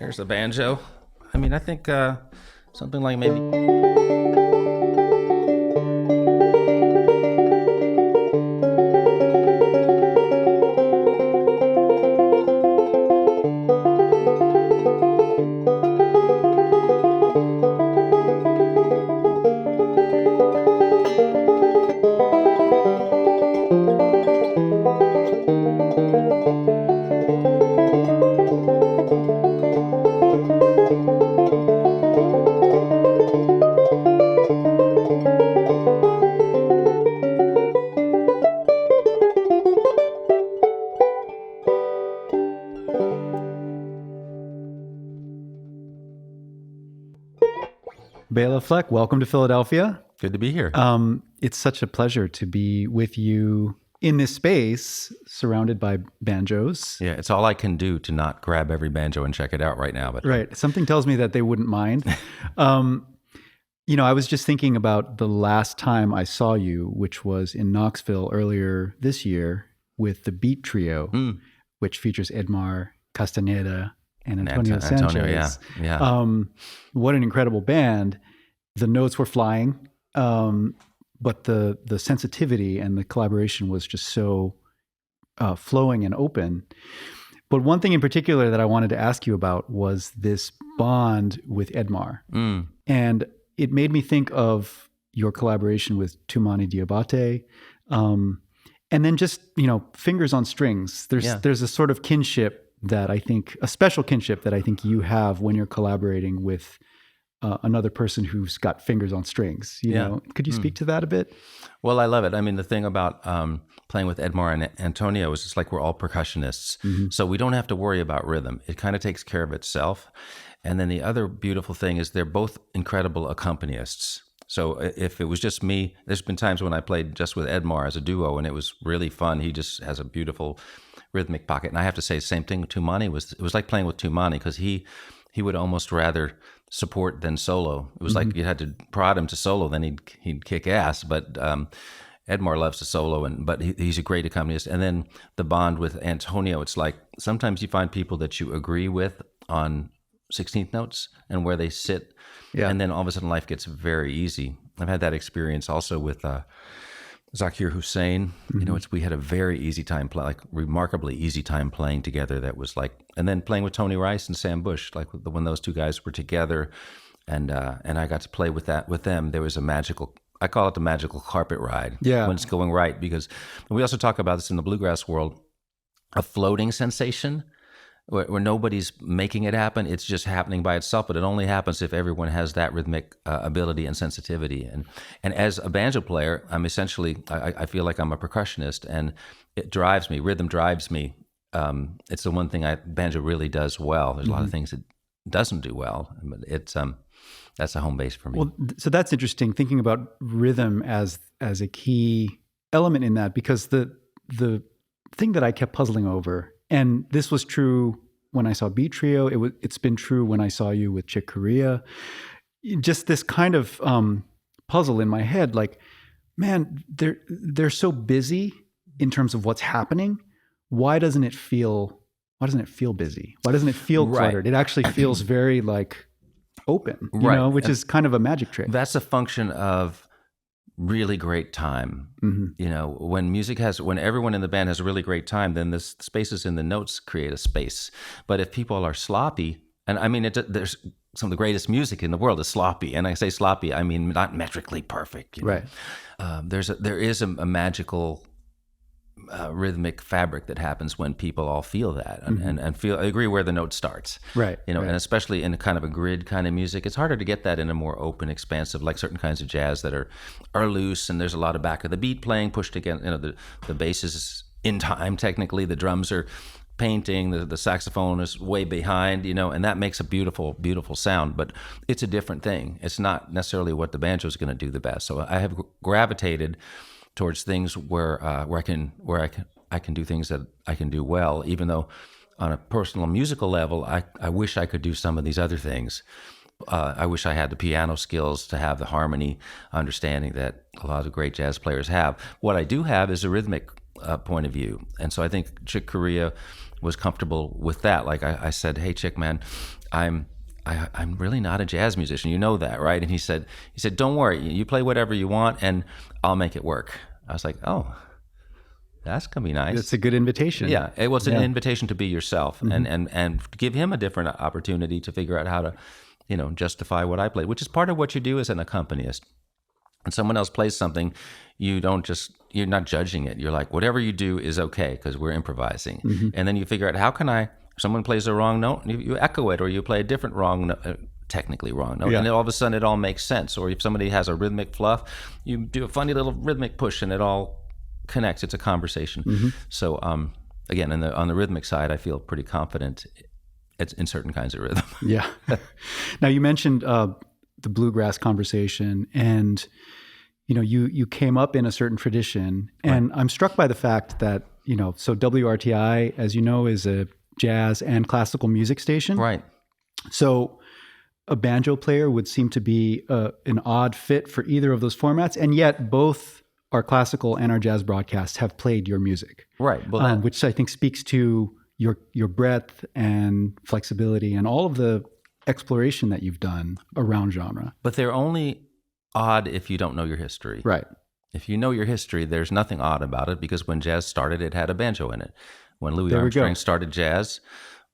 There's a banjo. I mean, I think something like maybe. Béla Fleck, welcome to Philadelphia. Good to be here. It's such a pleasure to be with you in this space surrounded by banjos. Yeah, it's all I can do to not grab every banjo and check it out right now. But right. Something tells me that they wouldn't mind. I was just thinking about the last time I saw you, which was in Knoxville earlier this year with the Beat Trio, which features Edmar Castaneda and Antonio Sanchez. Yeah. What an incredible band. The notes were flying, but the sensitivity and the collaboration was just so flowing and open. But one thing in particular that I wanted to ask you about was this bond with Edmar. And it made me think of your collaboration with Toumani Diabate, and then just, fingers on strings. There's a sort of kinship that I think, a special kinship that I think you have when you're collaborating with another person who's got fingers on strings. You know, could you speak to that a bit? Well, I love it. I mean, the thing about playing with Edmar and Antonio is it's like we're all percussionists, so we don't have to worry about rhythm. It kind of takes care of itself. And then the other beautiful thing is they're both incredible accompanists. So if it was just me, there's been times when I played just with Edmar as a duo, and it was really fun. He just has a beautiful rhythmic pocket. And I have to say the same thing with Toumani. It was like playing with Toumani because he would almost rather support than solo. It was like you had to prod him to solo, then he'd kick ass. But Edmar loves to solo, but he's a great accompanist. And then the bond with Antonio, it's like sometimes you find people that you agree with on 16th notes and where they sit, and then all of a sudden life gets very easy. I've had that experience also with Zakir Hussain. We had a very easy time remarkably easy time playing together. That was like, and then playing with Tony Rice and Sam Bush, like when those two guys were together, and I got to play with them. There was a magical, I call it the magical carpet ride. When it's going right, because we also talk about this in the bluegrass world, a floating sensation. Where nobody's making it happen, it's just happening by itself. But it only happens if everyone has that rhythmic ability and sensitivity. And as a banjo player, I'm essentially, I feel like I'm a percussionist, and it drives me. Rhythm drives me. It's the one thing banjo really does well. There's a lot of things it doesn't do well, but it's that's a home base for me. Well, so that's interesting. Thinking about rhythm as a key element in that, because the thing that I kept puzzling over. And this was true when I saw Beat Trio. It's been true when I saw you with Chick Corea. Just this kind of puzzle in my head, like, man, they're so busy in terms of what's happening. Why doesn't it feel busy? Why doesn't it feel cluttered? It actually feels very like open, which is kind of a magic trick. That's a function of really great time. When everyone in the band has a really great time, then the spaces in the notes create a space. But if people are sloppy, and I mean, there's some of the greatest music in the world is sloppy, and I say sloppy, I mean not metrically perfect. Right. There is a magical rhythmic fabric that happens when people all feel that and feel. I agree where the note starts. Right. And especially in a kind of a grid kind of music, it's harder to get that in a more open, expansive, like certain kinds of jazz that are loose, and there's a lot of back of the beat playing pushed against. The bass is in time technically, the drums are painting, the saxophone is way behind, and that makes a beautiful, beautiful sound. But it's a different thing. It's not necessarily what the banjo is going to do the best. So I have gravitated towards things where I can do things that I can do well, even though on a personal musical level, I wish I could do some of these other things. I wish I had the piano skills to have the harmony understanding that a lot of great jazz players have. What I do have is a rhythmic point of view, and so I think Chick Corea was comfortable with that. Like I said, hey Chick, man, I'm really not a jazz musician. You know that, right? And he said, don't worry, you play whatever you want, and I'll make it work. I was like, oh, that's gonna be nice. It's a good invitation. Yeah, it was an invitation to be yourself, and give him a different opportunity to figure out how to, justify what I played, which is part of what you do as an accompanist. When someone else plays something, you're not judging it. You're like, whatever you do is okay because we're improvising. And then you figure out, how can I, if someone plays a wrong note, you echo it, or you play a different wrong note, technically wrong note, and then all of a sudden it all makes sense. Or if somebody has a rhythmic fluff, you do a funny little rhythmic push and it all connects. It's a conversation. So again, on the rhythmic side, I feel pretty confident in certain kinds of rhythm. Yeah. Now you mentioned the bluegrass conversation, and you came up in a certain tradition, and I'm struck by the fact that so WRTI, as you know, is a jazz and classical music station. Right. So a banjo player would seem to be an odd fit for either of those formats, and yet both our classical and our jazz broadcasts have played your music. Right. Well, which I think speaks to your breadth and flexibility and all of the exploration that you've done around genre. But they're only odd if you don't know your history. Right. If you know your history, there's nothing odd about it, because when jazz started, it had a banjo in it. When Louis Armstrong started jazz,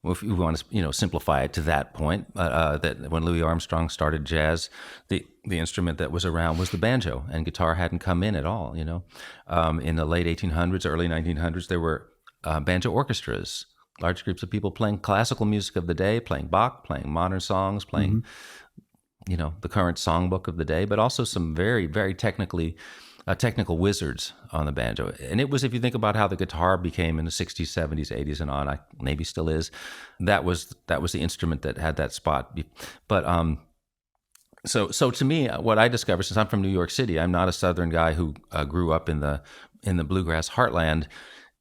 if you want to simplify it to that point, that when Louis Armstrong started jazz, the instrument that was around was the banjo, and guitar hadn't come in at all. In the late 1800s, early 1900s, there were banjo orchestras, large groups of people playing classical music of the day, playing Bach, playing modern songs, playing the current songbook of the day, but also some very, very technical wizards on the banjo. And it was, if you think about how the guitar became in the 60s, 70s, 80s and on, maybe still is, that was the instrument that had that spot. But so to me, what I discovered, since I'm from New York City, I'm not a Southern guy who grew up in the bluegrass heartland.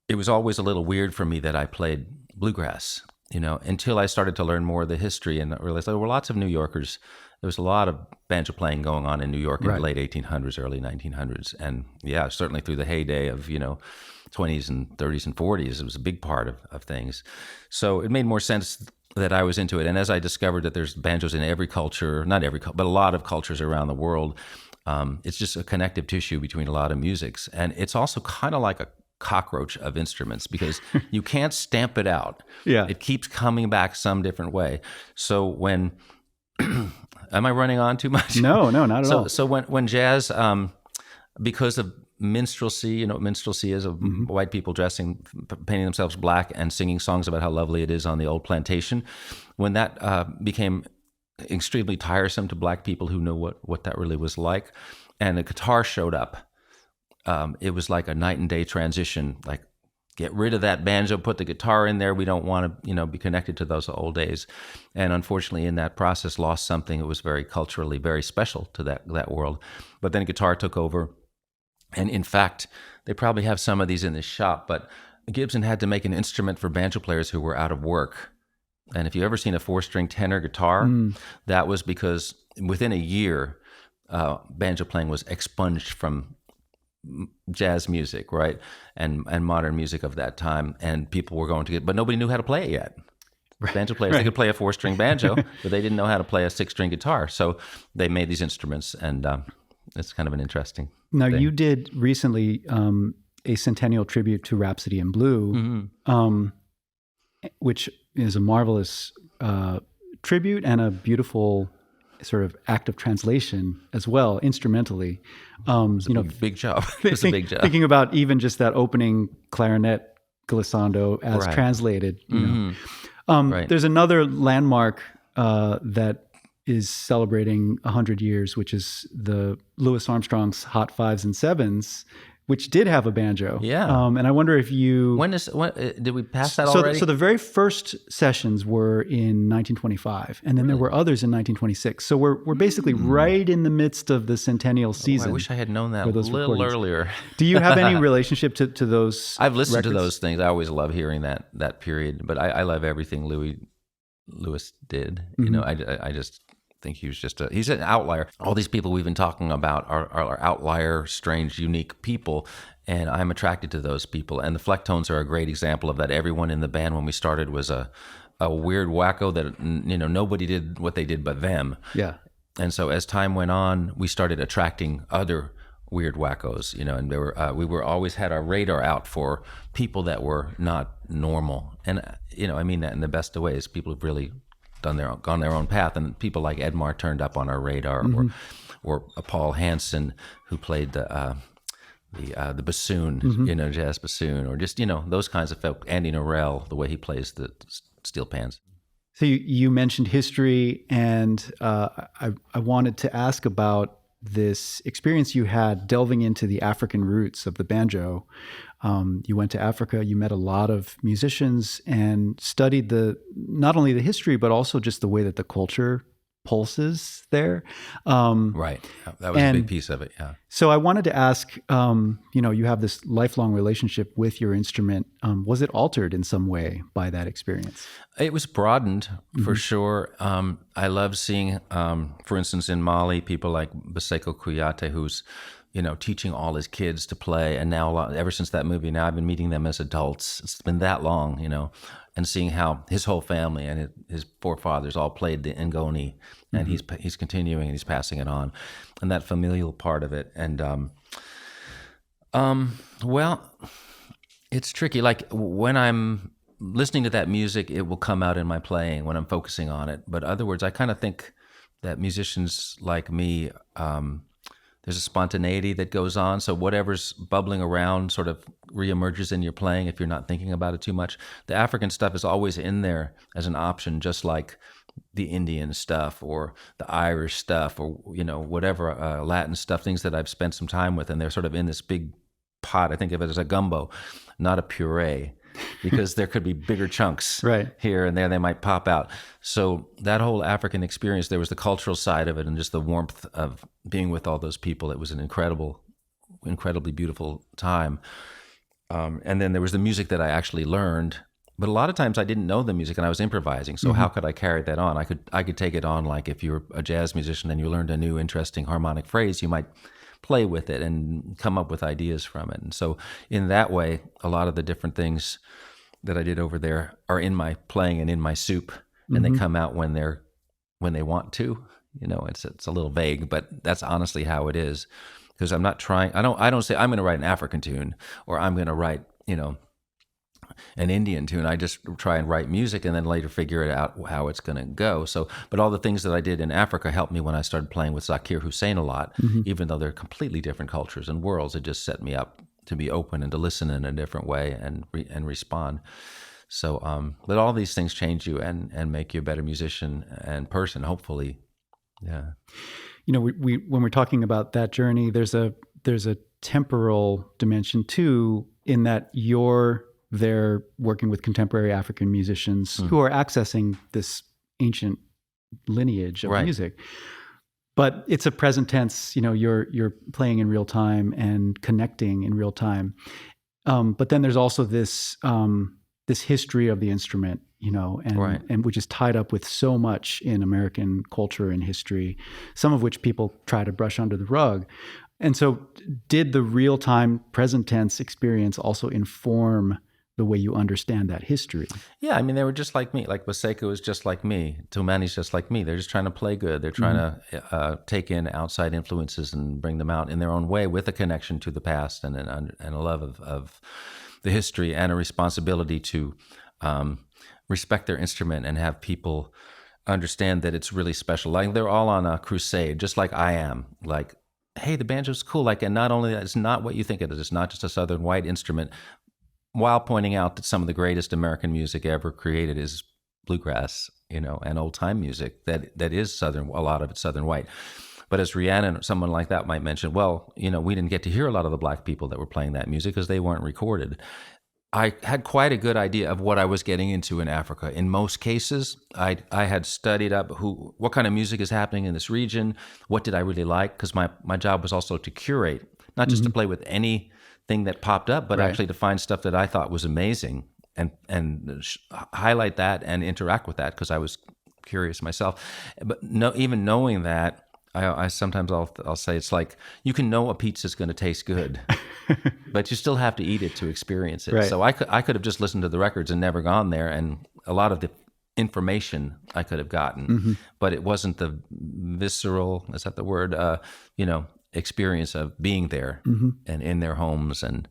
It was always a little weird for me that I played bluegrass, until I started to learn more of the history and realized there were lots of New Yorkers. There was a lot of banjo playing going on in New York in the late 1800s, early 1900s. And yeah, certainly through the heyday of, 20s and 30s and 40s, it was a big part of things. So it made more sense that I was into it. And as I discovered that there's banjos in every culture, not every, but a lot of cultures around the world, it's just a connective tissue between a lot of musics. And it's also kind of like a cockroach of instruments, because you can't stamp it out. Yeah. It keeps coming back some different way. So when... Am I running on too much? No, not at all. So when jazz, because of minstrelsy, minstrelsy is of white people painting themselves black and singing songs about how lovely it is on the old plantation. When that became extremely tiresome to black people who knew what that really was like, and the guitar showed up, it was like a night and day transition. Like, get rid of that banjo, put the guitar in there. We don't want to, be connected to those old days. And unfortunately, in that process, lost something that was very culturally very special to that world. But then guitar took over. And in fact, they probably have some of these in this shop, but Gibson had to make an instrument for banjo players who were out of work. And if you've ever seen a 4-string tenor guitar, that was because within a year, banjo playing was expunged from jazz music, right, and modern music of that time, and people were going to get, but nobody knew how to play it yet. Banjo players, they could play a 4-string banjo, but they didn't know how to play a 6-string guitar. So they made these instruments, and it's kind of an interesting Now, thing. you did recently a centennial tribute to Rhapsody in Blue, which is a marvelous tribute and a beautiful sort of act of translation as well, instrumentally. Big job. It's a big job. Thinking about even just that opening clarinet glissando as translated. There's another landmark that is celebrating 100 years, which is the Louis Armstrong's Hot Fives and Sevens, which did have a banjo. Yeah. And I wonder if you... When did we pass that already? So the very first sessions were in 1925, and then there were others in 1926. So we're basically right in the midst of the centennial season. I wish I had known that a little earlier. Do you have any relationship to those I've listened records? to those things. I always love hearing that period, but I love everything Louis did. I just think he's an outlier. All these people we've been talking about are outlier, strange, unique people, and I'm attracted to those people. And the Flecktones are a great example of that. Everyone in the band when we started was a a weird wacko that, nobody did what they did but them. Yeah. And so as time went on, we started attracting other weird wackos, and we were always had our radar out for people that were not normal. And, I mean that in the best of ways. People have really gone their own path, and people like Edmar turned up on our radar, or Paul Hansen, who played the bassoon, jazz bassoon, or just, those kinds of folk. Andy Norell, the way he plays the steel pans. So you mentioned history, and I wanted to ask about this experience you had delving into the African roots of the banjo. You went to Africa, you met a lot of musicians and studied not only the history, but also just the way that the culture pulses there. Right. That was a big piece of it. Yeah. So I wanted to ask, you have this lifelong relationship with your instrument. Was it altered in some way by that experience? It was broadened for sure. I love seeing, for instance, in Mali, people like Baseko Kouyaté, who's, teaching all his kids to play. And now, ever since that movie, now I've been meeting them as adults. It's been that long, and seeing how his whole family and his forefathers all played the ngoni, and he's continuing and he's passing it on, and that familial part of it. And well, it's tricky. Like when I'm listening to that music, it will come out in my playing when I'm focusing on it. But other words, I kind of think that musicians like me, there's a spontaneity that goes on. So whatever's bubbling around sort of reemerges in your playing if you're not thinking about it too much. The African stuff is always in there as an option, just like the Indian stuff or the Irish stuff or, whatever, Latin stuff, things that I've spent some time with. And they're sort of in this big pot. I think of it as a gumbo, not a puree, because there could be bigger chunks here and there. They might pop out. So that whole African experience, there was the cultural side of it and just the warmth of being with all those people. It was an incredibly beautiful time. And then there was the music that I actually learned. But a lot of times I didn't know the music and I was improvising. So how could I carry that on? I could take it on like if you're a jazz musician and you learned a new interesting harmonic phrase, you might play with it and come up with ideas from it. And so in that way, a lot of the different things that I did over there are in my playing and in my soup, and they come out when they want to. It's a little vague, but that's honestly how it is. Because I'm not trying. I don't say I'm going to write an African tune or I'm going to write an Indian tune. I just try and write music and then later figure it out how it's going to go. So, but all the things that I did in Africa helped me when I started playing with Zakir Hussain a lot, even though they're completely different cultures and worlds. It just set me up to be open and to listen in a different way and respond. So, but all these things change you and make you a better musician and person, hopefully. Yeah. We when we're talking about that journey, there's a temporal dimension too, in that you're there working with contemporary African musicians who are accessing this ancient lineage of music. But it's a present tense, you're playing in real time and connecting in real time. But then there's also this history of the instrument, and which is tied up with so much in American culture and history, some of which people try to brush under the rug. And so did the real time present tense experience also inform the way you understand that history? Yeah, I mean, they were just like me. Like Baseko is just like me. Tumani's just like me. They're just trying to play good. They're trying to take in outside influences and bring them out in their own way with a connection to the past and a love of the history and a responsibility to respect their instrument and have people understand that it's really special. Like they're all on a crusade, just like I am. Like, hey, the banjo's cool. Like, and not only that, it's not what you think it is. It's not just a Southern white instrument, while pointing out that some of the greatest American music ever created is bluegrass, and old time music that is Southern, a lot of it's Southern white. But as Rhiannon or someone like that might mention, well, we didn't get to hear a lot of the black people that were playing that music because they weren't recorded. I had quite a good idea of what I was getting into in Africa. In most cases, I had studied up what kind of music is happening in this region, what did I really like, because my job was also to curate, not just to play with anything that popped up, but actually to find stuff that I thought was amazing and highlight that and interact with that because I was curious myself. But even knowing that, I sometimes I'll say it's like you can know a pizza's going to taste good, but you still have to eat it to experience it. Right. So I could have just listened to the records and never gone there, and a lot of the information I could have gotten, but it wasn't the visceral, is that the word, experience of being there and in their homes and,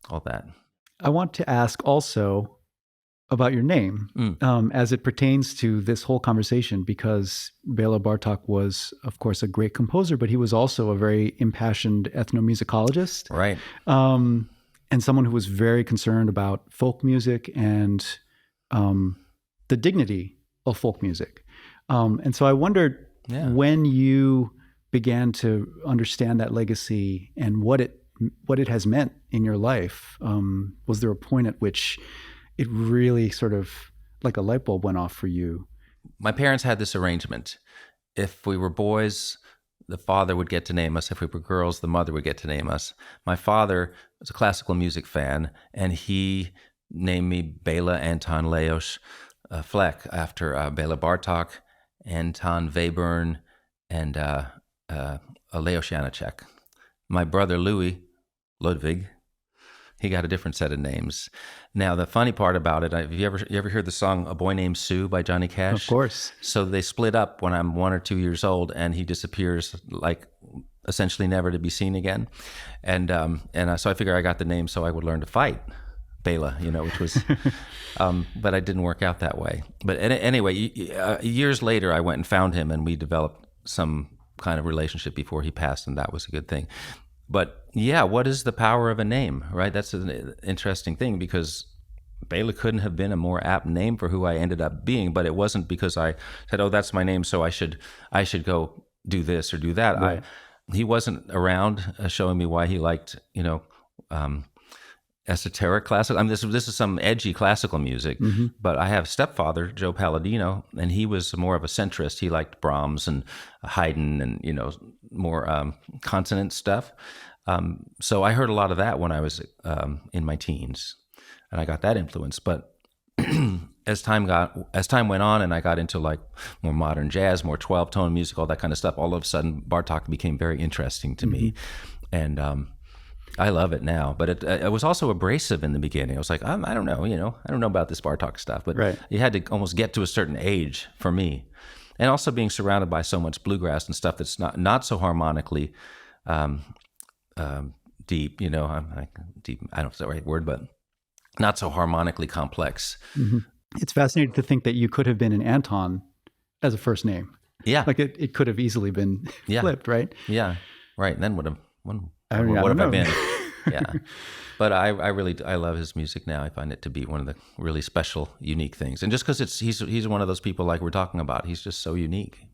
all that. I want to ask also about your name as it pertains to this whole conversation, because Béla Bartók was, of course, a great composer, but he was also a very impassioned ethnomusicologist. Right. And someone who was very concerned about folk music and the dignity of folk music. And so I wondered when you began to understand that legacy and what it has meant in your life. Was there a point at which it really sort of like a light bulb went off for you? My parents had this arrangement. If we were boys, the father would get to name us. If we were girls, the mother would get to name us. My father was a classical music fan, and he named me Béla Anton Lajos Fleck after Béla Bartók, Anton Webern, and Lajos Janáček. My brother Ludwig, he got a different set of names. Now, the funny part about it, have you ever heard the song "A Boy Named Sue" by Johnny Cash? Of course. So they split up when I'm 1 or 2 years old, and he disappears, like essentially never to be seen again. And so I figure I got the name so I would learn to fight Béla, which was, but it didn't work out that way. But anyway, years later, I went and found him, and we developed some kind of relationship before he passed, and that was a good thing. But yeah, what is the power of a name, right? That's an interesting thing, because Béla couldn't have been a more apt name for who I ended up being. But it wasn't because I said, "Oh, that's my name, so I should go do this or do that." Right. He wasn't around showing me why he liked, esoteric classical. I mean, this is some edgy classical music. But I have a stepfather, Joe Palladino, and he was more of a centrist. He liked Brahms and Haydn and more consonant stuff. So I heard a lot of that when I was in my teens, and I got that influence. But as time went on, and I got into like more modern jazz, more 12-tone music, all that kind of stuff, all of a sudden Bartók became very interesting to me, and I love it now. But it was also abrasive in the beginning. I was like, I don't know, I don't know about this Bartók stuff. But you had to almost get to a certain age for me. And also being surrounded by so much bluegrass and stuff that's not so harmonically deep, deep, I don't know if that's the right word, but not so harmonically complex. It's fascinating to think that you could have been an Anton as a first name. Yeah. Like it could have easily been flipped, right? Yeah, right. And then what have I I been? Yeah. But I love his music now. I find it to be one of the really special, unique things. And just because he's one of those people like we're talking about, he's just so unique.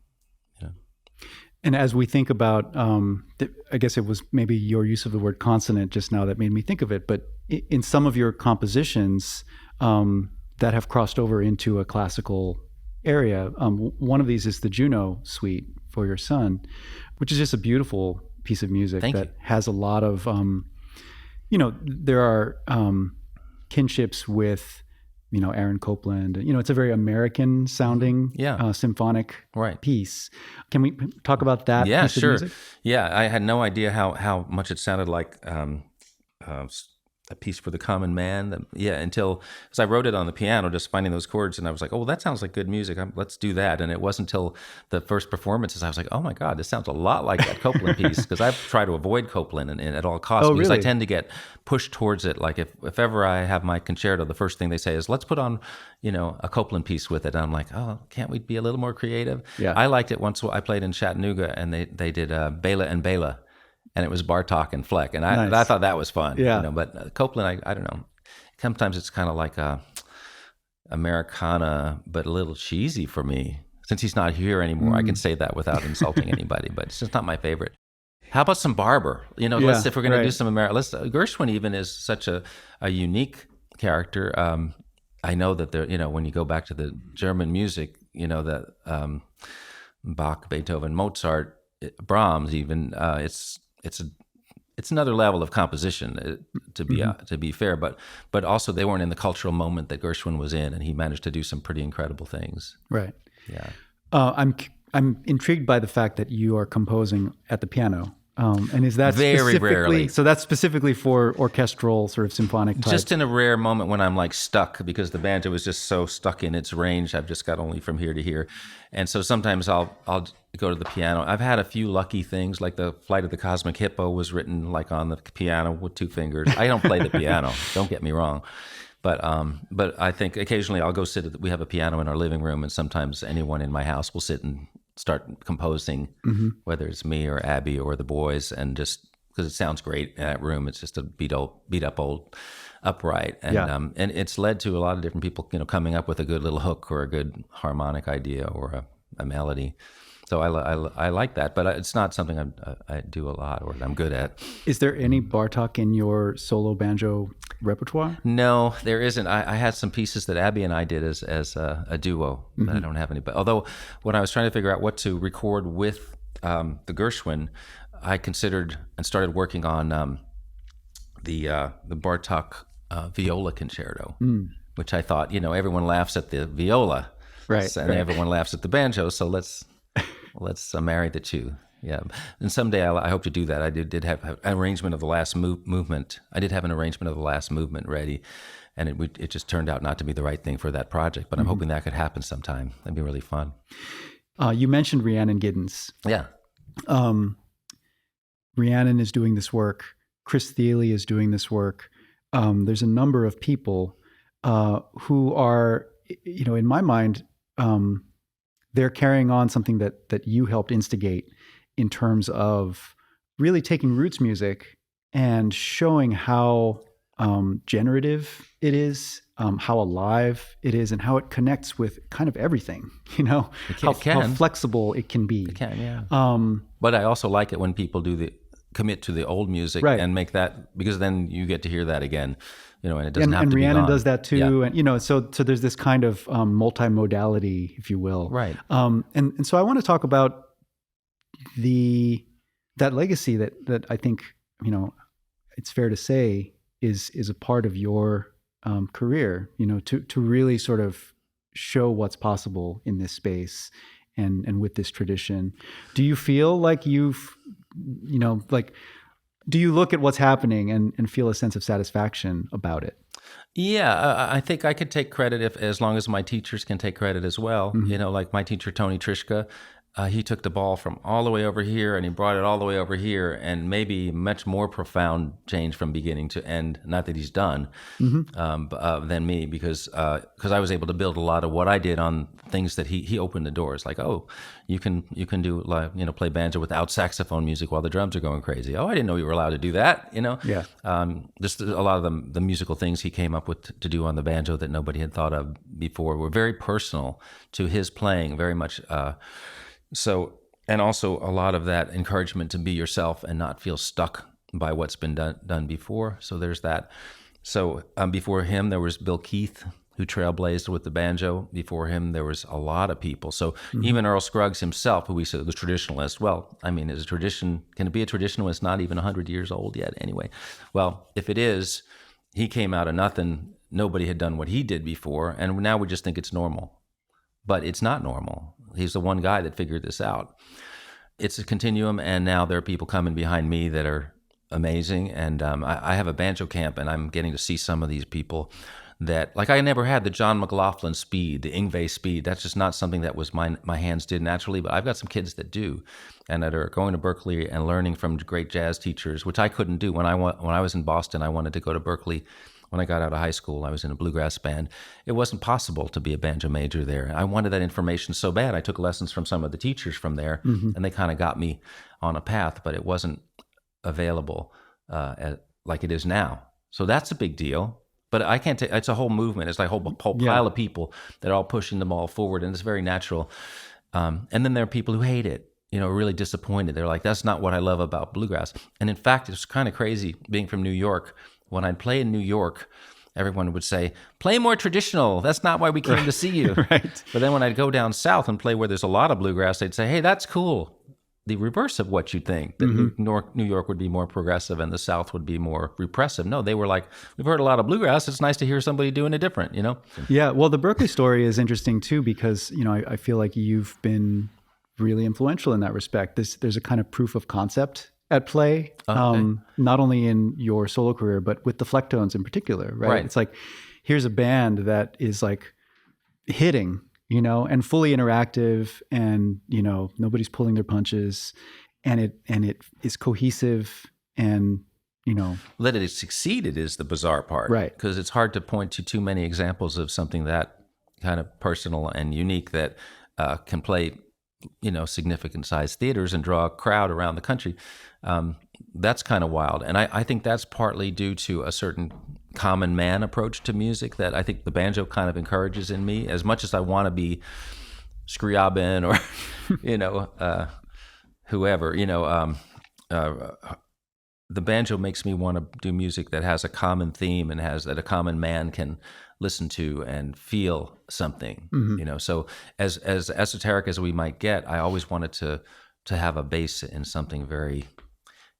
And as we think about, I guess it was maybe your use of the word consonant just now that made me think of it, but in some of your compositions that have crossed over into a classical area, one of these is the Juno Suite for your son, which is just a beautiful piece of music has a lot of, there are kinships with, Aaron Copland. It's a very American sounding symphonic piece. Can we talk about that piece of music? Yeah, I had no idea how much it sounded like a piece for the common man. Until as I wrote it on the piano, just finding those chords, and I was like, oh, well, that sounds like good music. Let's do that. And it wasn't until the first performances I was like, oh my God, this sounds a lot like that Copland piece, because I've tried to avoid Copland and at all costs, because I tend to get pushed towards it. Like if ever I have my concerto, the first thing they say is, let's put on, a Copland piece with it. And I'm like, oh, can't we be a little more creative? Yeah. I liked it once I played in Chattanooga, and they did Béla and Béla. And it was Bartók and Fleck, and I thought that was fun. Yeah. But Copland, I don't know. Sometimes it's kind of like a Americana, but a little cheesy for me. Since he's not here anymore, I can say that without insulting anybody. But it's just not my favorite. How about some Barber? Let's, if we're going to do some American, Gershwin even is such a unique character. I know that there, when you go back to the German music, that Bach, Beethoven, Mozart, Brahms, even it's another level of composition to be fair, but also they weren't in the cultural moment that Gershwin was in, and he managed to do some pretty incredible things. Right. Yeah. I'm intrigued by the fact that you are composing at the piano. And is that Very specifically, rarely. so that's specifically for orchestral sort of symphonic type? Just in a rare moment when I'm like stuck because the banjo is just so stuck in its range. I've just got only from here to here. And so sometimes I'll go to the piano. I've had a few lucky things, like the Flight of the Cosmic Hippo was written like on the piano with 2 fingers. I don't play the piano, don't get me wrong. But I think occasionally I'll go sit we have a piano in our living room, and sometimes anyone in my house will sit and start composing, whether it's me or Abby or the boys, and just because it sounds great in that room. It's just a beat up old upright, and and it's led to a lot of different people, coming up with a good little hook or a good harmonic idea or a melody. So I like that, but it's not something I do a lot or I'm good at. Is there any Bartók in your solo banjo repertoire? No, there isn't. I had some pieces that Abby and I did as a duo, but I don't have any. But although when I was trying to figure out what to record with the Gershwin, I considered and started working on the Bartók viola concerto, which I thought, everyone laughs at the viola, right? And everyone laughs at the banjo, so let's marry the two. Yeah, and someday I hope to do that. I did have an arrangement of the last movement. I did have an arrangement of the last movement ready, and it just turned out not to be the right thing for that project. But I'm hoping that could happen sometime. That'd be really fun. You mentioned Rhiannon Giddens. Yeah. Rhiannon is doing this work. Chris Thiele is doing this work. There's a number of people who are, in my mind, they're carrying on something that you helped instigate in terms of really taking roots music and showing how generative it is, how alive it is, and how it connects with kind of everything, how flexible it can be. It can, yeah. But I also like it when people commit to the old music, right, and make that, because then you get to hear that again, and it doesn't have to be Rhiannon gone. does that too, yeah. And so there's this kind of multimodality, if you will, right? And so I want to talk about that legacy that I think it's fair to say is a part of your career, to really sort of show what's possible in this space and with this tradition. Do you feel like you've do you look at what's happening and feel a sense of satisfaction about it? Yeah, I think I could take credit as long as my teachers can take credit as well. Like my teacher, Tony Trishka, he took the ball from all the way over here and he brought it all the way over here, and maybe much more profound change from beginning to end. Not that he's done than me, because I was able to build a lot of what I did on things that he opened the doors. Like, oh, you can do play banjo without saxophone music while the drums are going crazy. Oh, I didn't know you were allowed to do that. Yeah. Just a lot of the musical things he came up with to do on the banjo that nobody had thought of before were very personal to his playing, very much. So, and also a lot of that encouragement to be yourself and not feel stuck by what's been done before. So there's that. So before him, there was Bill Keith, who trailblazed with the banjo. Before him, there was a lot of people. So even Earl Scruggs himself, who we said was traditionalist. Well, I mean, is a tradition, can it be a tradition when it's not even 100 years old yet anyway? Well, if it is, he came out of nothing. Nobody had done what he did before. And now we just think it's normal. But it's not normal. He's the one guy that figured this out. It's a continuum, and now there are people coming behind me that are amazing. And I have a banjo camp, and I'm getting to see some of these people that, like, I never had the John McLaughlin speed, the Yngwie speed. That's just not something that was my hands did naturally. But I've got some kids that do, and that are going to Berklee and learning from great jazz teachers, which I couldn't do. When I was in Boston, I wanted to go to Berklee. When I got out of high school, I was in a bluegrass band. It wasn't possible to be a banjo major there. I wanted that information so bad. I took lessons from some of the teachers from there, and they kind of got me on a path, but it wasn't available like it is now. So that's a big deal. But I can't take, it's a whole movement. It's like a whole pile of people that are all pushing the ball forward, and it's very natural. And then there are people who hate it, really disappointed. They're like, that's not what I love about bluegrass. And in fact, it's kind of crazy being from New York. When I'd play in New York, everyone would say, play more traditional. That's not why we came to see you. Right. But then when I'd go down south and play where there's a lot of bluegrass, they'd say, hey, that's cool. The reverse of what you'd think, that New York would be more progressive and the South would be more repressive. No, they were like, we've heard a lot of bluegrass. It's nice to hear somebody doing it different, Yeah, well, the Berklee story is interesting too, because, I feel like you've been really influential in that respect. There's a kind of proof of concept at play, Okay. not only in your solo career, but with the Flecktones in particular, right? Right. It's like, here's a band that is like hitting, and fully interactive, and, nobody's pulling their punches, and it is cohesive, and, That it succeeded is the bizarre part. Right. Because it's hard to point to too many examples of something that kind of personal and unique that can play, significant sized theaters and draw a crowd around the country. That's kind of wild. And I think that's partly due to a certain common man approach to music that I think the banjo kind of encourages in me. As much as I want to be Scriabin or, whoever, the banjo makes me want to do music that has a common theme and that a common man can listen to and feel something. So as esoteric as we might get, I always wanted to have a base in something very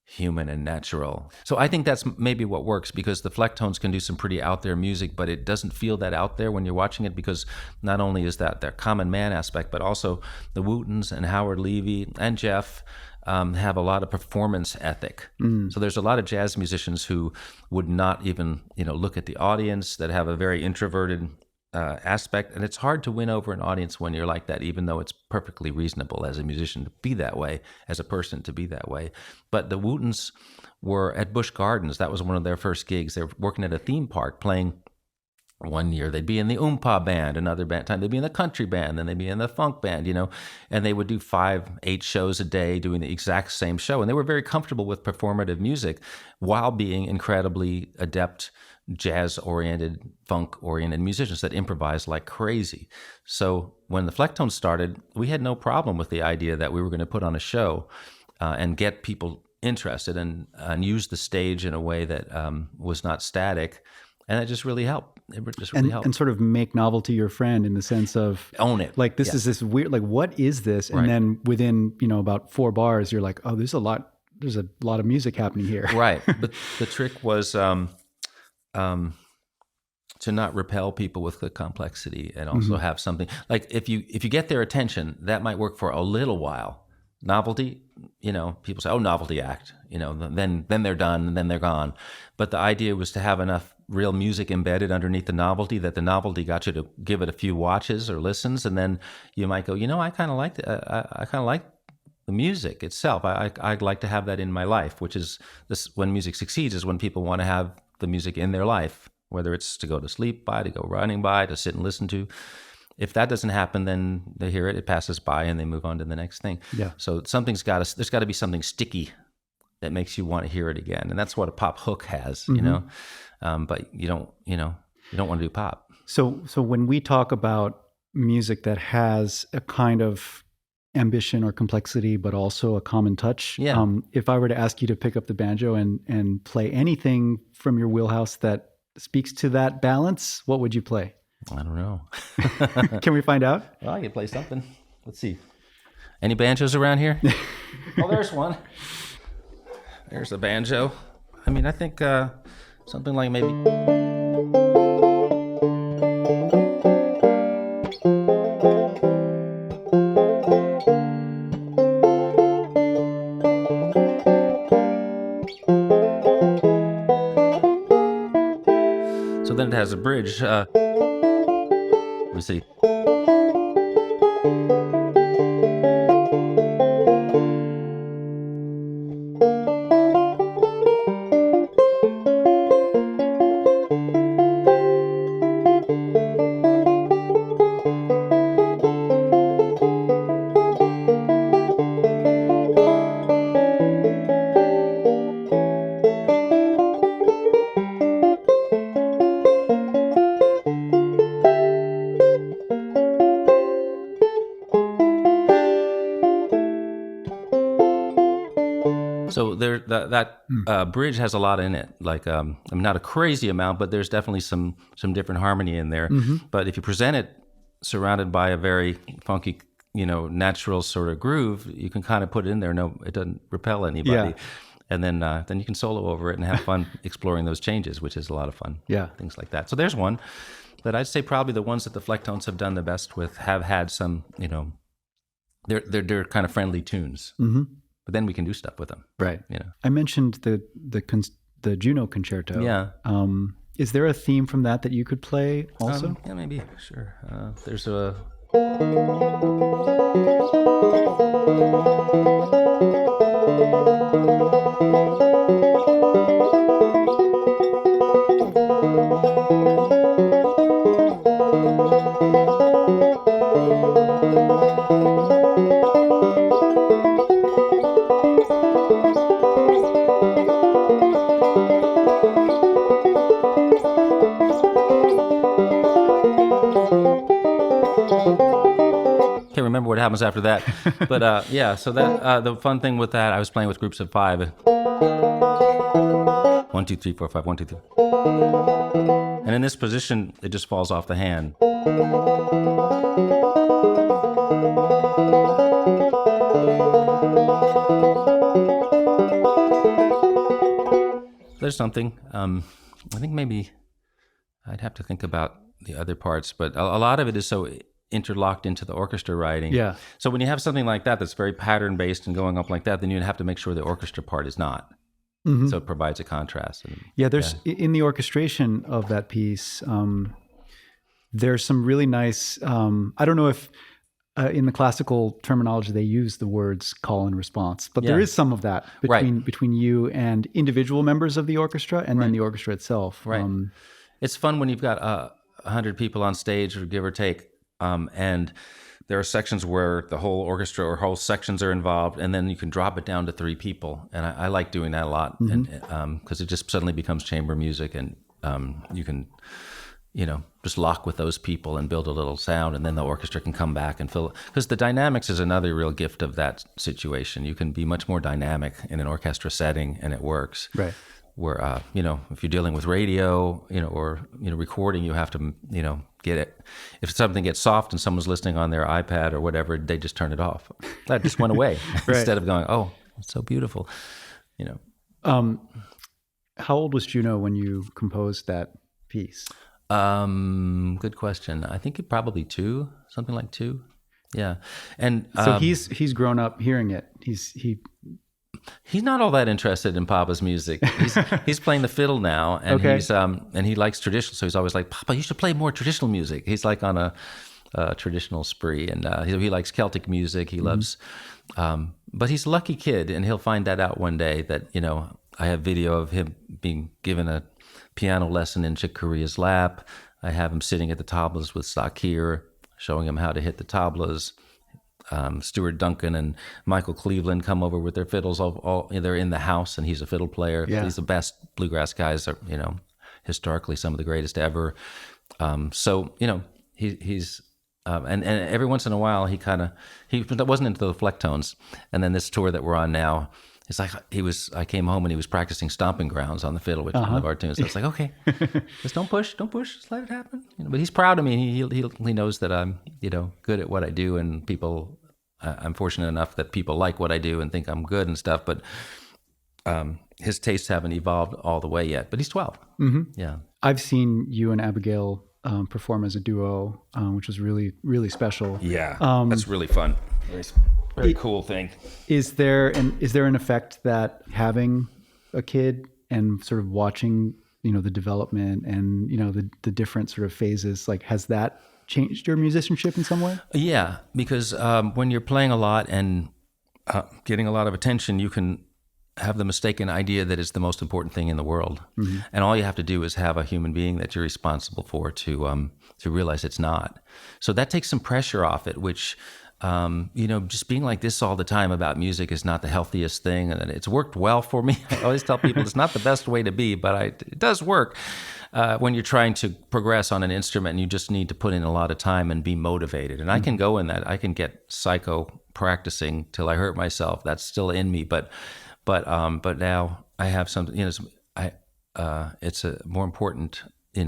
human and natural. So I think that's maybe what works, because the Flecktones can do some pretty out there music, but it doesn't feel that out there when you're watching it, because not only is that their common man aspect, but also the Wootens and Howard Levy and Jeff have a lot of performance ethic. So there's a lot of jazz musicians who would not even, look at the audience, that have a very introverted aspect. And it's hard to win over an audience when you're like that, even though it's perfectly reasonable as a musician to be that way, as a person to be that way. But the Wootens were at Busch Gardens. That was one of their first gigs. They were working at a theme park playing. One year they'd be in the oompa band, another time they'd be in the country band, then they'd be in the funk band, and they would do 5-8 shows a day doing the exact same show. And they were very comfortable with performative music while being incredibly adept jazz-oriented, funk-oriented musicians that improvised like crazy. So when the Flecktones started, we had no problem with the idea that we were going to put on a show and get people interested and use the stage in a way that was not static. And it just really helped. It just really helped. And sort of make novelty your friend, in the sense of own it. Like, this is this weird, like, what is this? And then within, about 4 bars, you're like, oh, there's a lot of music happening here. Right. But the trick was to not repel people with the complexity, and also have something like, if you get their attention, that might work for a little while. Novelty, people say, oh, novelty act, then they're done and then they're gone. But the idea was to have enough real music embedded underneath the novelty that the novelty got you to give it a few watches or listens, and then you might go, I kind of like I kind of like the music itself. I'd like to have that in my life, which is this. When music succeeds is when people want to have the music in their life, whether it's to go to sleep by, to go running by, to sit and listen to. If that doesn't happen, then they hear it, it passes by, and they move on to the next thing. Yeah. So there's got to be something sticky that makes you want to hear it again, and that's what a pop hook has, but you don't want to do pop. So when we talk about music that has a kind of ambition or complexity, but also a common touch, if I were to ask you to pick up the banjo and play anything from your wheelhouse that speaks to that balance, what would you play? I don't know. Can we find out? Well, I can play something. Let's see. Any banjos around here? Oh, there's one. There's a banjo. I mean, I think something like maybe... So then it has a bridge. Let me see. So that bridge has a lot in it. Like, I'm not a crazy amount, but there's definitely some different harmony in there. Mm-hmm. But if you present it surrounded by a very funky, natural sort of groove, you can kind of put it in there. No, it doesn't repel anybody. Yeah. And then you can solo over it and have fun exploring those changes, which is a lot of fun. Yeah, things like that. So there's one that I'd say probably the ones that the Flecktones have done the best with have had some, they're kind of friendly tunes. Mm-hmm. but then we can do stuff with them. Right. I mentioned the Juno concerto. Yeah. Is there a theme from that you could play also? Yeah, maybe. Sure. There's a. Can't remember what happens after that, but yeah. So that the fun thing with that, I was playing with groups of 5. 1, 2, 3, 4, 5. 1, 2, 3. And in this position, it just falls off the hand. There's something. I think maybe I'd have to think about the other parts, but a lot of it is so interlocked into the orchestra writing. Yeah. So when you have something like that that's very pattern based and going up like that, then you have to make sure the orchestra part is not. Mm-hmm. So it provides a contrast. There's in the orchestration of that piece, there's some really nice. I don't know if in the classical terminology they use the words call and response, but there is some of that between you and individual members of the orchestra, and then the orchestra itself. Right. It's fun when you've got 100 people on stage, or give or take. And there are sections where the whole orchestra or whole sections are involved, and then you can drop it down to 3 people. And I like doing that a lot, because it just suddenly becomes chamber music, and you can, just lock with those people and build a little sound, and then the orchestra can come back and fill it. Because the dynamics is another real gift of that situation. You can be much more dynamic in an orchestra setting, and it works. Right. Where, if you're dealing with radio, or, recording, you have to, get it. If something gets soft and someone's listening on their iPad or whatever, they just turn it off. That just went away instead of going, oh, it's so beautiful, How old was Juno when you composed that piece? Good question. I think probably 2, something like 2. Yeah. And so he's grown up hearing it. He's not all that interested in Papa's music. He's playing the fiddle now, and he's and he likes traditional. So he's always like, Papa, you should play more traditional music. He's like on a traditional spree, and he likes Celtic music. He loves, but he's a lucky kid, and he'll find that out one day. That I have video of him being given a piano lesson in Chick Corea's lap. I have him sitting at the tablas with Sakir, showing him how to hit the tablas. Stuart Duncan and Michael Cleveland come over with their fiddles. All they're in the house, and he's a fiddle player. Yeah. He's the best bluegrass guys. Are historically some of the greatest ever. So he's and every once in a while he wasn't into the Flecktones, and then this tour that we're on now. It's like I came home and he was practicing Stomping Grounds on the fiddle, which is one of our tunes. So it's like, okay, just don't push, just let it happen. But he's proud of me. He knows that I'm, good at what I do, and people, I'm fortunate enough that people like what I do and think I'm good and stuff. But his tastes haven't evolved all the way yet. But he's 12. Mm-hmm. Yeah, I've seen you and Abigail perform as a duo, which was really, really special. Yeah, that's really fun. Very cool thing. Is there an effect that having a kid and sort of watching, the development and, the different sort of phases, like, has that changed your musicianship in some way? Yeah, because when you're playing a lot and getting a lot of attention, you can have the mistaken idea that it's the most important thing in the world. Mm-hmm. And all you have to do is have a human being that you're responsible for to realize it's not. So that takes some pressure off it, which... just being like this all the time about music is not the healthiest thing, and it's worked well for me. I always tell people it's not the best way to be, but it does work when you're trying to progress on an instrument, and you just need to put in a lot of time and be motivated. And I can go in that. I can get psycho practicing till I hurt myself. That's still in me, but now I have something. It's more important.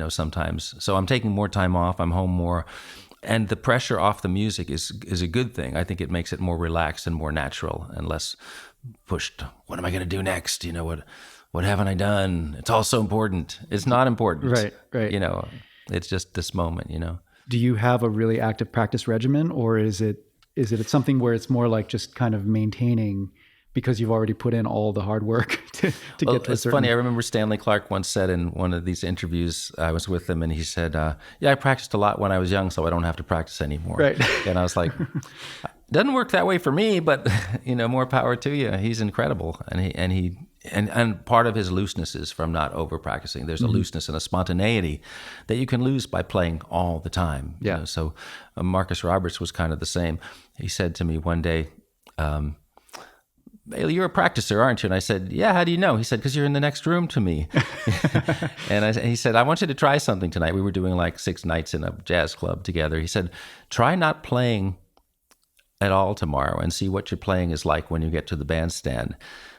Sometimes. So I'm taking more time off. I'm home more. And the pressure off the music is a good thing. I think it makes it more relaxed and more natural and less pushed. What am I going to do next? What haven't I done? It's all so important. It's not important. Right. It's just this moment, Do you have a really active practice regimen, or is it something where it's more like just kind of maintaining because you've already put in all the hard work to get to a it's certain... funny. I remember Stanley Clark once said in one of these interviews, I was with him, and he said, yeah, I practiced a lot when I was young, so I don't have to practice anymore. Right. And I was like, doesn't work that way for me, but more power to you. He's incredible. And part of his looseness is from not over practicing. There's a looseness and a spontaneity that you can lose by playing all the time. Yeah. So Marcus Roberts was kind of the same. He said to me one day, Béla, you're a practicer, aren't you? And I said, yeah, how do you know? He said, because you're in the next room to me. And he said, I want you to try something tonight. We were doing like 6 nights in a jazz club together. He said, try not playing at all tomorrow and see what your playing is like when you get to the bandstand.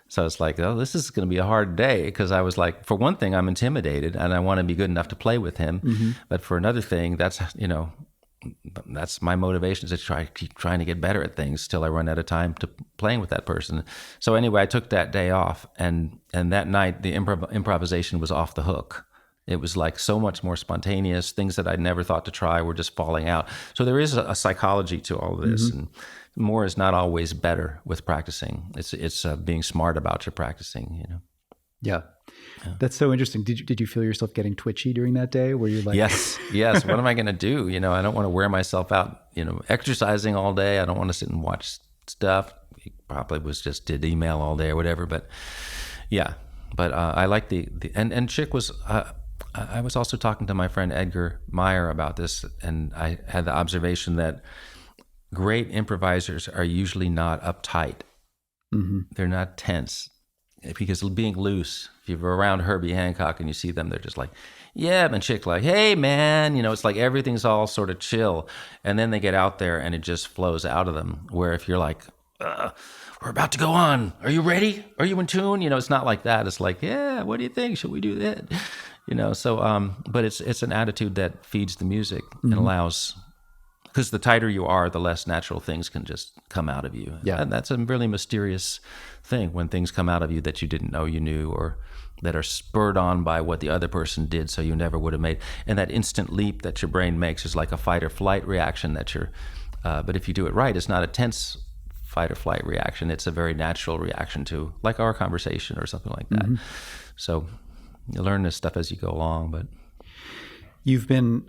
So I was like, oh, this is going to be a hard day, because I was like, for one thing, I'm intimidated and I want to be good enough to play with him. But for another thing, that's my motivation, is to keep trying to get better at things till I run out of time to playing with that person. So anyway, I took that day off, and that night the improvisation was off the hook. It was like so much more spontaneous. Things that I'd never thought to try were just falling out. So there is a psychology to all of this, and more is not always better with practicing. It's being smart about your practicing. Yeah. That's so interesting. Did you feel yourself getting twitchy during that day? Were you like, yes. What am I going to do? I don't want to wear myself out, exercising all day. I don't want to sit and watch stuff. He probably did email all day or whatever, but yeah. But I like and Chick was, I was also talking to my friend Edgar Meyer about this, and I had the observation that great improvisers are usually not uptight. They're not tense. Because being loose, if you're around Herbie Hancock and you see them, they're just like, yeah, and Chick like, hey, man, it's like everything's all sort of chill. And then they get out there and it just flows out of them. Where if you're like, we're about to go on. Are you ready? Are you in tune? It's not like that. It's like, yeah, what do you think? Should we do that? So, but it's an attitude that feeds the music and allows, because the tighter you are, the less natural things can just come out of you. Yeah. And that's a really mysterious thing, when things come out of you that you didn't know you knew, or that are spurred on by what the other person did, so you never would have made. And that instant leap that your brain makes is like a fight or flight reaction but if you do it right, it's not a tense fight or flight reaction. It's a very natural reaction to, like our conversation or something like that. So you learn this stuff as you go along. But you've been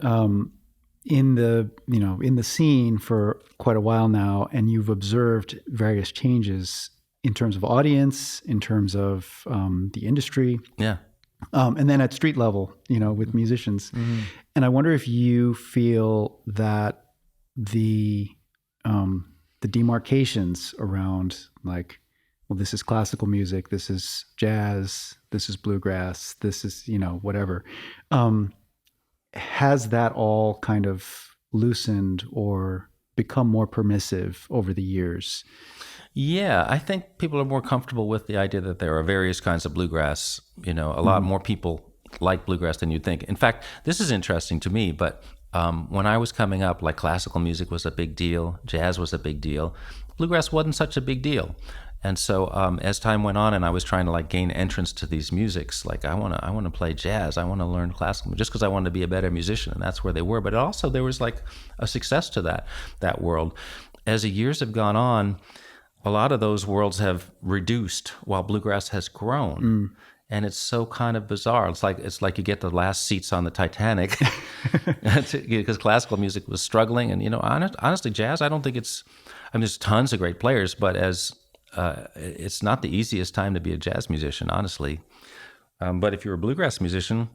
in the scene for quite a while now, and you've observed various changes in terms of audience, in terms of the industry, and then at street level, with musicians. And I wonder if you feel that the demarcations around, like, well, this is classical music, this is jazz, this is bluegrass, this is whatever, has that all kind of loosened or become more permissive over the years? Yeah, I think people are more comfortable with the idea that there are various kinds of bluegrass. A lot more people like bluegrass than you'd think. In fact, this is interesting to me, but when I was coming up, like, classical music was a big deal, jazz was a big deal, bluegrass wasn't such a big deal. And so as time went on and I was trying to like gain entrance to these musics, like I want to play jazz, I want to learn classical, just because I wanted to be a better musician, and that's where they were. But also there was like a success to that world. As the years have gone on, a lot of those worlds have reduced while bluegrass has grown. And it's so kind of bizarre. It's like you get the last seats on the Titanic, because classical music was struggling. And honestly, jazz, I don't think there's tons of great players, but it's not the easiest time to be a jazz musician, honestly. But if you're a bluegrass musician,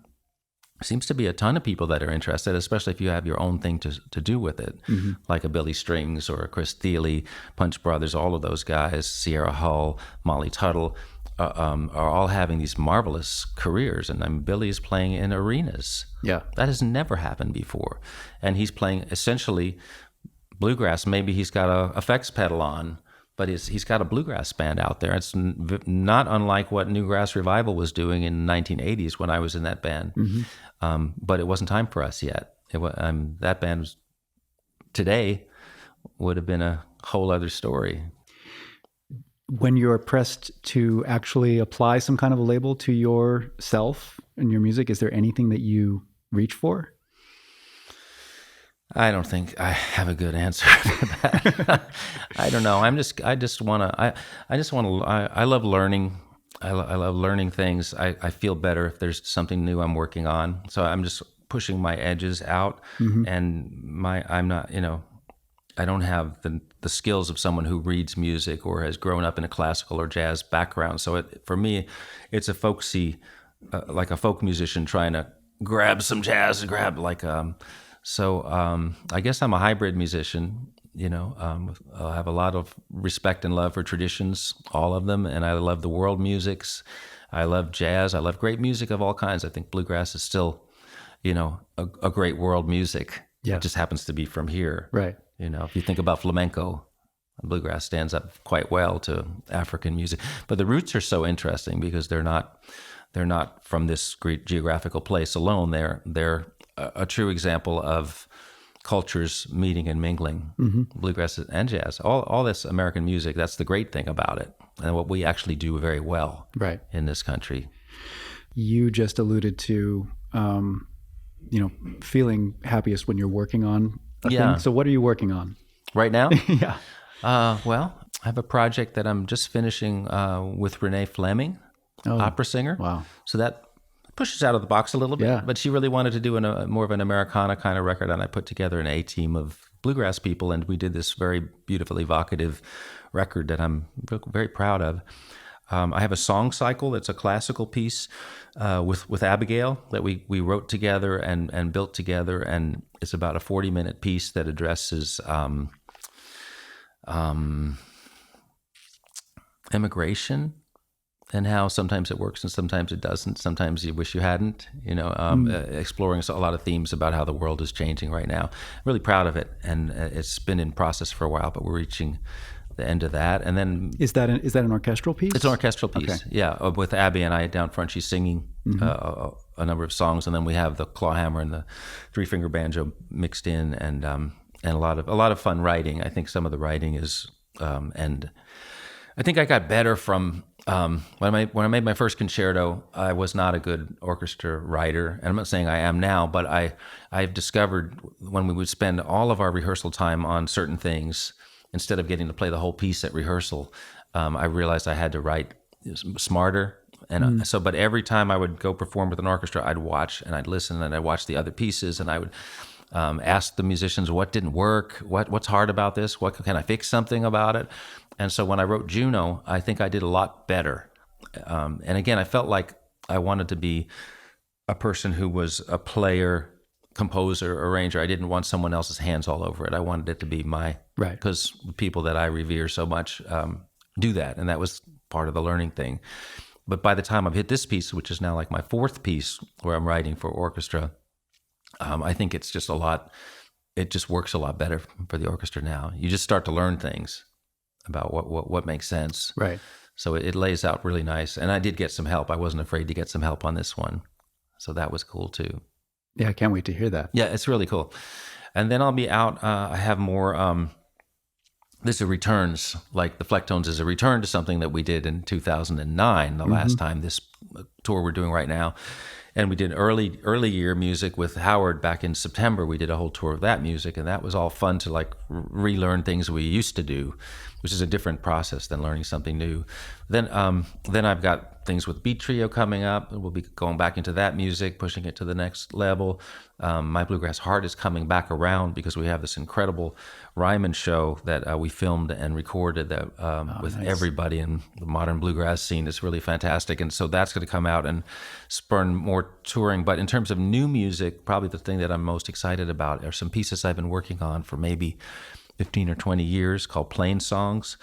there seems to be a ton of people that are interested, especially if you have your own thing to do with it, like a Billy Strings or a Chris Thiele, Punch Brothers, all of those guys, Sierra Hull, Molly Tuttle, are all having these marvelous careers. And Billy is playing in arenas. Yeah. That has never happened before. And he's playing essentially bluegrass. Maybe he's got a effects pedal on, but he's got a bluegrass band out there. It's not unlike what Newgrass Revival was doing in the 1980s when I was in that band. But it wasn't time for us yet. That band today would have been a whole other story. When you're pressed to actually apply some kind of a label to yourself and your music, is there anything that you reach for? I don't think I have a good answer for that. I don't know. I love learning. I love learning things. I feel better if there's something new I'm working on. So I'm just pushing my edges out, and I'm not, I don't have the skills of someone who reads music or has grown up in a classical or jazz background. So for me, it's a folksy, like a folk musician trying to grab some jazz and grab I guess I'm a hybrid musician. I have a lot of respect and love for traditions, all of them, and I love the world musics. I love jazz. I love great music of all kinds. I think bluegrass is still, a great world music. Yeah. It just happens to be from here. Right. If you think about flamenco, bluegrass stands up quite well to African music. But the roots are so interesting because they're not from this great geographical place alone. They're a true example of cultures meeting and mingling, bluegrass and jazz. All this American music, that's the great thing about it, and what we actually do very well in this country. You just alluded to, feeling happiest when you're working on a thing. So what are you working on? Right now? Yeah. Well, I have a project that I'm just finishing with Renee Fleming, opera singer. Wow. So that pushes out of the box a little bit, but she really wanted to do more of an Americana kind of record, and I put together an A-team of bluegrass people, and we did this very beautiful, evocative record that I'm very proud of. I have a song cycle that's a classical piece with Abigail that we wrote together and built together, and it's about a 40-minute piece that addresses immigration and how sometimes it works and sometimes it doesn't. Sometimes you wish you hadn't, exploring a lot of themes about how the world is changing right now. Really proud of it, and it's been in process for a while, but we're reaching the end of that. And then is that an orchestral piece? It's an orchestral piece, okay. Yeah, with Abby and I down front. She's singing a number of songs, and then we have the clawhammer and the three-finger banjo mixed in, and a lot of fun writing. I think some of the writing is, and I think I got better from when I made my first concerto. I was not a good orchestra writer, and I'm not saying I am now, but I've discovered when we would spend all of our rehearsal time on certain things instead of getting to play the whole piece at rehearsal, I realized I had to write smarter. And but every time I would go perform with an orchestra, I'd watch and I'd listen and I'd watch the other pieces, and I would ask the musicians what didn't work, what's hard about this, what can I fix something about it. And so when I wrote Juno, I think I did a lot better. And again, I felt like I wanted to be a person who was a player, composer, arranger. I didn't want someone else's hands all over it. I wanted it to be my, because people that I revere so much do that. And that was part of the learning thing. But by the time I've hit this piece, which is now like my fourth piece where I'm writing for orchestra, I think it's just it just works a lot better for the orchestra now. You just start to learn things about what makes sense. Right. So it lays out really nice. And I did get some help. I wasn't afraid to get some help on this one. So that was cool too. Yeah, I can't wait to hear that. Yeah, it's really cool. And then I'll be out. I have more, this is returns, like the Flecktones is a return to something that we did in 2009, the last time, this tour we're doing right now. And we did early year music with Howard back in September. We did a whole tour of that music, and that was all fun to like relearn things we used to do, which is a different process than learning something new. Then I've got things with Beat Trio coming up. We'll be going back into that music, pushing it to the next level. My Bluegrass Heart is coming back around because we have this incredible Ryman show that we filmed and recorded that with everybody in the modern bluegrass scene. It's really fantastic. And so that's going to come out and spurn more touring. But in terms of new music, probably the thing that I'm most excited about are some pieces I've been working on for maybe 15 or 20 years called plain songs.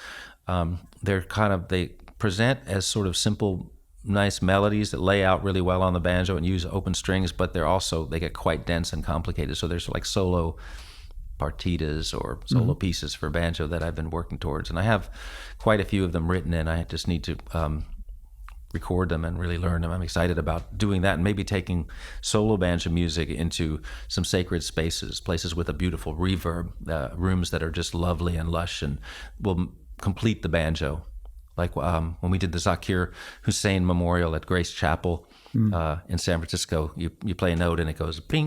They present as sort of simple, nice melodies that lay out really well on the banjo and use open strings, but they get quite dense and complicated. So there's like solo partitas or solo pieces for banjo that I've been working towards. And I have quite a few of them written, and I just need to record them and really learn them. I'm excited about doing that and maybe taking solo banjo music into some sacred spaces, places with a beautiful reverb, rooms that are just lovely and lush and will complete the banjo. Like when we did the Zakir Hussein Memorial at Grace Chapel, In San Francisco, you play a note and it goes ping.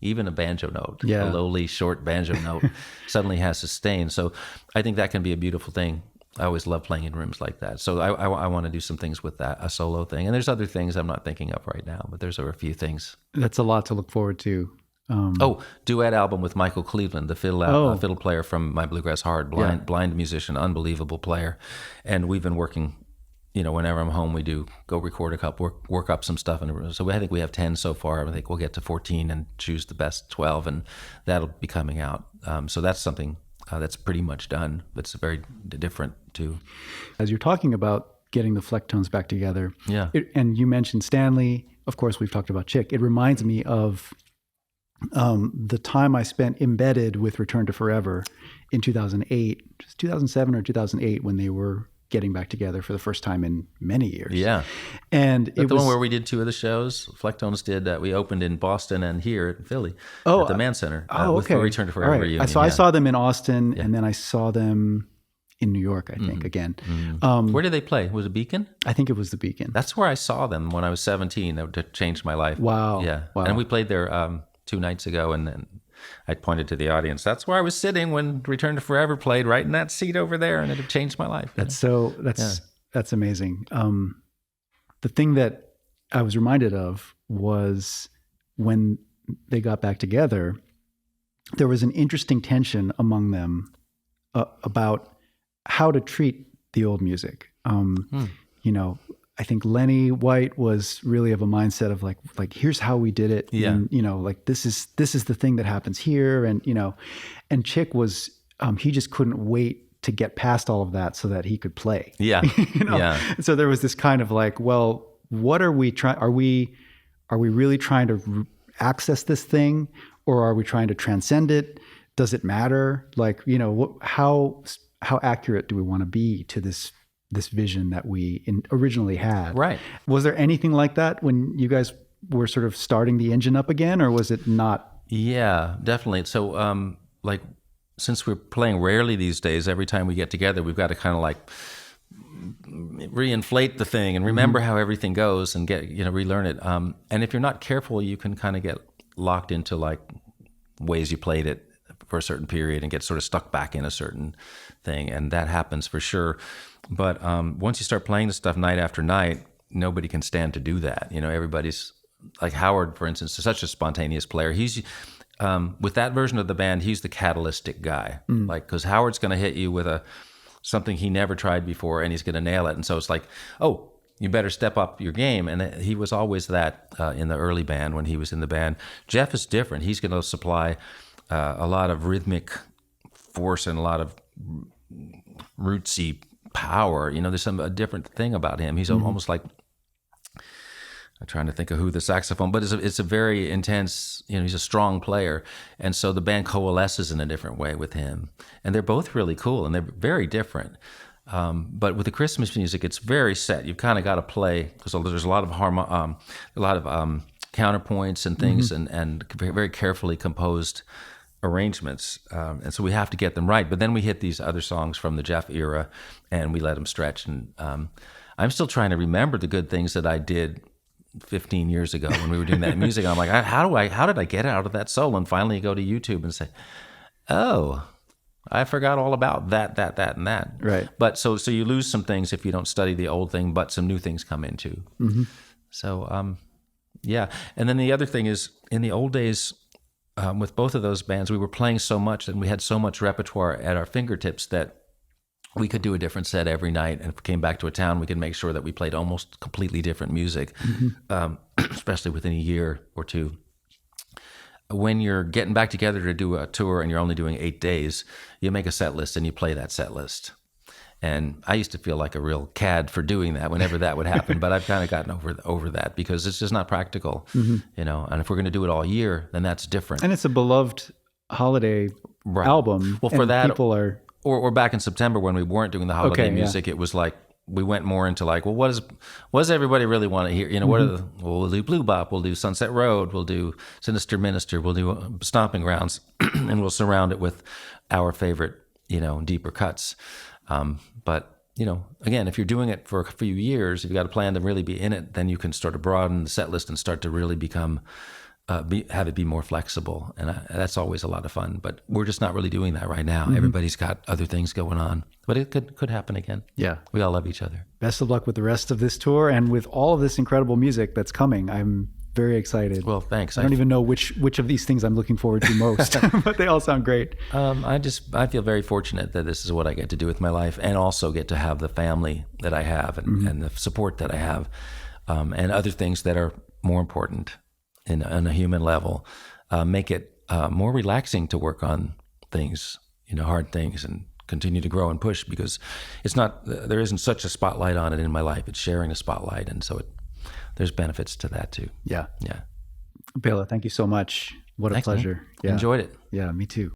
Even a banjo note, a lowly, short banjo note, suddenly has sustain. So I think that can be a beautiful thing. I always love playing in rooms like that. So I want to do some things with that, a solo thing. And there's other things I'm not thinking of right now, but there's a few things. That's a lot to look forward to. Duet album with Michael Cleveland, the fiddle player from My Bluegrass Hard, blind musician, unbelievable player. And we've been working, whenever I'm home, we go record a couple, work up some stuff. So I think we have 10 so far. I think we'll get to 14 and choose the best 12, and that'll be coming out. So that's something that's pretty much done. It's very different too. As you're talking about getting the Flecktones back together, and you mentioned Stanley, of course, we've talked about Chick. It reminds me of the time I spent embedded with Return to Forever in 2008, just 2007 or 2008, when they were getting back together for the first time in many years. Yeah. And it was the one where we did 2 of the shows. Flecktones did, we opened in Boston and here in Philly at the Mann Center with the Return to Forever reunion. So I saw them in Austin and then I saw them in New York, I think, again. Where did they play? Was it Beacon? I think it was the Beacon. That's where I saw them when I was 17. That changed my life. Wow. Yeah. Wow. And we played there 2 nights ago, and then I pointed to the audience. That's where I was sitting when Return to Forever played, right in that seat over there, and it had changed my life. That's amazing. The thing that I was reminded of was when they got back together, there was an interesting tension among them about how to treat the old music. I think Lenny White was really of a mindset of like here's how we did it. Yeah. And, this is the thing that happens here. And, and Chick was, he just couldn't wait to get past all of that so that he could play. Yeah. Yeah. So there was this kind of like, well, what are we trying? Are we really trying to access this thing, or are we trying to transcend it? Does it matter? Like, how accurate do we want to be to this vision that we originally had? Right. Was there anything like that when you guys were sort of starting the engine up again, or was it not? Yeah, definitely. So, since we're playing rarely these days, every time we get together, we've got to kind of like reinflate the thing and remember how everything goes and relearn it. And if you're not careful, you can kind of get locked into like ways you played it for a certain period and get sort of stuck back in a certain thing. And that happens for sure. But once you start playing this stuff night after night, nobody can stand to do that. Everybody's like Howard, for instance, is such a spontaneous player. He's with that version of the band, he's the catalytic guy. Because Howard's going to hit you with something he never tried before, and he's going to nail it. And so it's like, oh, you better step up your game. And he was always that in the early band when he was in the band. Jeff is different. He's going to supply a lot of rhythmic force and a lot of rootsy power. There's a different thing about him. He's almost like, I'm trying to think of who the saxophone, but it's a very intense, he's a strong player. And so the band coalesces in a different way with him. And they're both really cool and they're very different. But with the Christmas music, it's very set. You've kind of got to play because there's a lot of counterpoints and things and very carefully composed arrangements. And so we have to get them right. But then we hit these other songs from the Jeff era and we let them stretch. And I'm still trying to remember the good things that I did 15 years ago when we were doing that music. I'm like, how did I get out of that solo? And finally you go to YouTube and say, oh, I forgot all about that, and that. Right. But so you lose some things if you don't study the old thing, but some new things come in too. So, yeah. And then the other thing is in the old days, with both of those bands, we were playing so much and we had so much repertoire at our fingertips that we could do a different set every night. And if we came back to a town, we could make sure that we played almost completely different music, especially within a year or two. When you're getting back together to do a tour and you're only doing 8 days, you make a set list and you play that set list. And I used to feel like a real cad for doing that whenever that would happen, but I've kind of gotten over that because it's just not practical, And if we're going to do it all year, then that's different. And it's a beloved holiday album. Well, for that, people are... Or back in September when we weren't doing the holiday music, it was like we went more into like, well, what does everybody really want to hear? We'll do Blue Bop, we'll do Sunset Road, we'll do Sinister Minister, we'll do Stomping Grounds, and we'll surround it with our favorite, deeper cuts. But again, if you're doing it for a few years, if you've got a plan to really be in it, then you can sort of broaden the set list and start to really become, have it be more flexible. And that's always a lot of fun. But we're just not really doing that right now. Mm-hmm. Everybody's got other things going on. But it could happen again. Yeah. We all love each other. Best of luck with the rest of this tour and with all of this incredible music that's coming. I'm very excited. Well, thanks. I don't even know which of these things I'm looking forward to most, but they all sound great. I feel very fortunate that this is what I get to do with my life, and also get to have the family that I have and the support that I have, and other things that are more important on a human level, make it more relaxing to work on things, hard things, and continue to grow and push, because there isn't such a spotlight on it in my life. It's sharing a spotlight, and so there's benefits to that too. Yeah. Yeah. Béla, thank you so much. What a pleasure. Yeah. Enjoyed it. Yeah, me too.